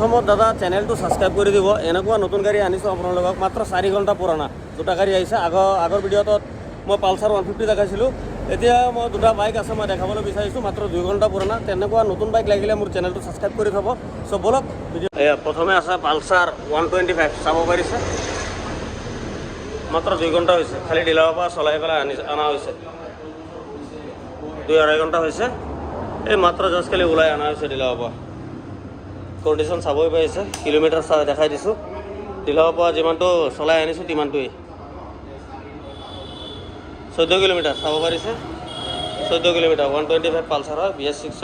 প্ৰথমত দাদা চ্যানেলটো সাবস্ক্ৰাইব কৰে দিব। এনেকুৱা নতুন গাড়ী আনিছোঁ আপোনালোকক, মাত্ৰ 4 ঘণ্টা পুৰণা দুটা গাড়ী আহিছে। আগৰ ভিডিঅ'ত মই পালচাৰ 150 দেখাইছিলোঁ। এতিয়া মই দুটা বাইক আছে মই দেখাবলৈ বিচাৰিছোঁ, মাত্ৰ 2 ঘণ্টা পুৰণা। তেনেকুৱা নতুন বাইক লাগিলে মোৰ চেনেলটো ছাবস্ক্ৰাইব কৰি থ'ব। চ' বলক ভিডিঅ'। এয়া প্ৰথমে আছে পালচাৰ 125 চাব পাৰিছে, মাত্ৰ 2 ঘণ্টা হৈছে। খালি ডিলাৰৰ পৰা চলাই পেলাই অনা হৈছে, 2-2.5 ঘণ্টা হৈছে। এই মাত্ৰ জাষ্ট খালি ওলাই অনা হৈছে ডিলাৰৰ পৰা। কণ্ডিশ্যন চাবই পাৰিছে, কিলোমিটাৰ দেখাই দিছোঁ। ডিলাৰৰ পৰা যিমানটো চলাই আনিছোঁ তিমানটোৱেই, 14 কিলোমিটাৰ চাব পাৰিছে। 14 কিলোমিটাৰ 125 পালচাৰ হয়, BS6ত।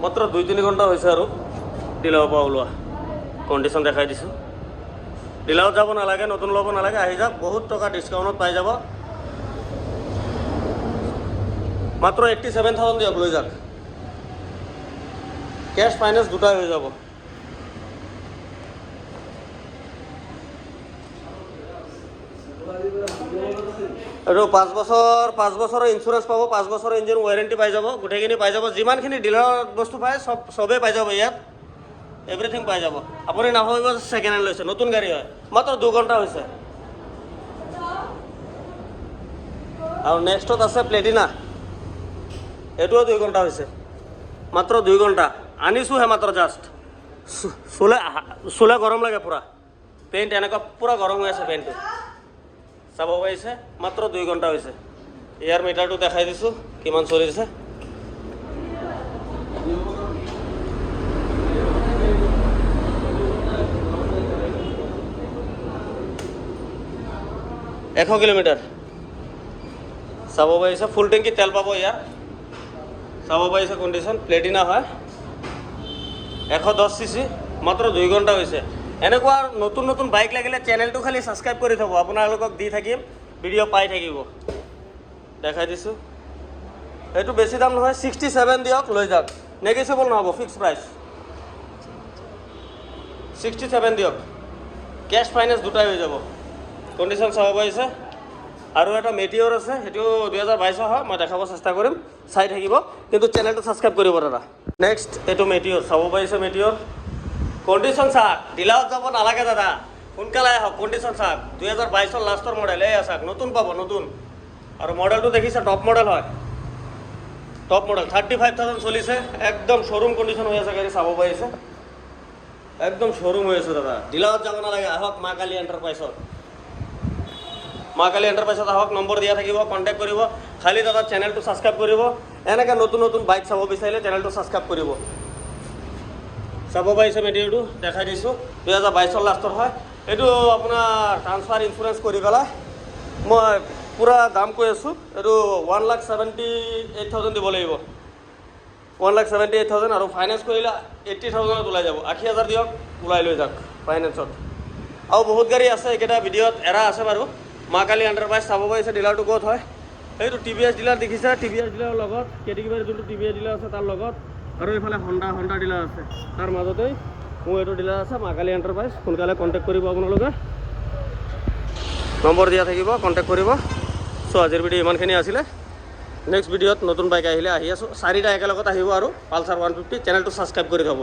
মাত্ৰ 2-3 ঘণ্টা হৈছে আৰু ডিলাৰৰ পৰা ওলোৱা। কণ্ডিশ্যন দেখাই দিছোঁ। ডিলাৰত যাব নালাগে, নতুন ল'ব নালাগে, আহি যাওক, বহুত টকা ডিছকাউণ্টত পাই যাব। মাত্ৰ 87,000 দিয়ক, লৈ যাওক। কেছ ফাইনেন্স দুটাই হৈ যাব। আৰু 5 বছৰৰ ইঞ্চুৰেঞ্চ পাব, 5 বছৰৰ ইঞ্জিন ৱাৰেণ্টি পাই যাব, গোটেইখিনি পাই যাব। যিমানখিনি ডিলাৰত বস্তু পায় চবেই পাই যাব ইয়াত, এভৰিথিং পাই যাব। আপুনি নাভাবিব ছেকেণ্ড হেণ্ড লৈছে, নতুন গাড়ী হয়। মাত্ৰ 2 ঘণ্টা হৈছে। আৰু নেক্সটত আছে প্লেটিনা, এইটোও 2 ঘণ্টা হৈছে, মাত্ৰ 2 ঘণ্টা। আনিছোঁহে মাত্ৰ জাষ্ট। চুলে গৰম লাগে পূৰা, পেইণ্ট এনেকুৱা পূৰা গৰম হৈ আছে পেইণ্টটো, চাব পাৰিছে। মাত্ৰ 2 ঘণ্টা হৈছে। এয়াৰ মিটাৰটো দেখাই দিছোঁ কিমান চলিছে। এশ কিলোমিটাৰ চাব পাৰিছে। ফুল টেংকি তেল পাব ইয়াৰ, চাব পাৰিছে। কণ্ডিশ্যন প্লেটিনা হয়, 110 cc, মাত্ৰ 2 ঘণ্টা হৈছে। এনেকুৱা নতুন নতুন বাইক লাগিলে চেনেলটো খালি ছাবস্ক্ৰাইব কৰি থ'ব, আপোনালোকক দি থাকিম, ভিডিঅ' পাই থাকিব। দেখাই দিছোঁ। এইটো বেছি দাম নহয়, 67 দিয়ক, লৈ যাওক। নেগেচিবল নহ'ব, ফিক্স প্ৰাইচ। 67 দিয়ক, কেছ ফাইনেন্স দুটাই হৈ যাব। কণ্ডিশ্যন চাব পাৰিছে। আৰু এটা মেটিঅ'ৰ আছে, সেইটো 2022 হয়, মই দেখাব চেষ্টা কৰিম, চাই থাকিব। কিন্তু চেনেলটো ছাবস্ক্ৰাইব কৰিব দাদা। নেক্সট এইটো মেটিঅ'ৰ চাব পাৰিছে। মেটিঅ'ৰ কণ্ডিশ্যন চাওক, ডিলাৰত যাব নালাগে দাদা, সোনকালে আহক। কণ্ডিশ্যন চাওক, 2022 লাষ্টৰ মডেল। এই চাওক, নতুন পাব, নতুন। আৰু মডেলটো দেখিছে, টপ মডেল হয়, টপ মডেল। 35,000 চলিছে, একদম শ্ব'ৰুম কণ্ডিশ্যন হৈ আছে গাড়ী, চাব পাৰিছে। একদম শ্ব'ৰুম হৈ আছে দাদা। ডিলাৰত যাব নালাগে, আহক মা কালী এণ্টাৰপ্ৰাইজত। মা কালী এণ্টাৰপ্ৰাইজত আহক, নম্বৰ দিয়া থাকিব, কণ্টেক্ট কৰিব। খালি দাদা চেনেলটো ছাবস্ক্ৰাইব কৰিব। এনেকৈ নতুন নতুন বাইক চাব বিচাৰিলে চেনেলটো ছাবস্ক্ৰাইব কৰিব। চাব পাৰিছে মেটিৰিয়েলটো দেখাই দিছোঁ, 2022 লাষ্টৰ হয়। এইটো আপোনাৰ ট্ৰান্সফাৰ ইঞ্চুৰেঞ্চ কৰি পেলাই মই পূৰা দাম কৈ আছোঁ। এইটো 1,78,000 দিব লাগিব, 1,78,000। আৰু ফাইনেন্স কৰিলে 80,000 ওলাই যাব। 80,000 দিয়ক, ওলাই লৈ যাওক ফাইনেন্সত। আৰু বহুত গাড়ী আছে, এইকেইটা ভিডিঅ'ত এৰা আছে বাৰু। মা কালী এণ্টাৰপ্ৰাইজ চাব পাৰিছে। ডিলাৰটো ক'ত হয়? এইটো TVS ডিলাৰ দেখিছে, TVS ডিলাৰৰ লগত কেটেগৰী যোনটো TVS ডিলাৰ আছে তাৰ লগত। আৰু এইফালে হণ্ডা ডিলাৰ আছে, তাৰ মাজতেই মোৰ এইটো ডিলাৰ আছে, মা কালী এণ্টাৰপ্ৰাইজ। সোনকালে কণ্টেক্ট কৰিব আপোনালোকে, নম্বৰ দিয়া থাকিব, কণ্টেক্ট কৰিব। চ' আজিৰ ভিডিঅ' ইমানখিনি আছিলে। নেক্সট ভিডিঅ'ত নতুন বাইক আহিলে আহি আছোঁ। 4টা একেলগত আহিব আৰু পালচাৰ 150। চেনেলটো ছাবস্ক্ৰাইব কৰি থ'ব।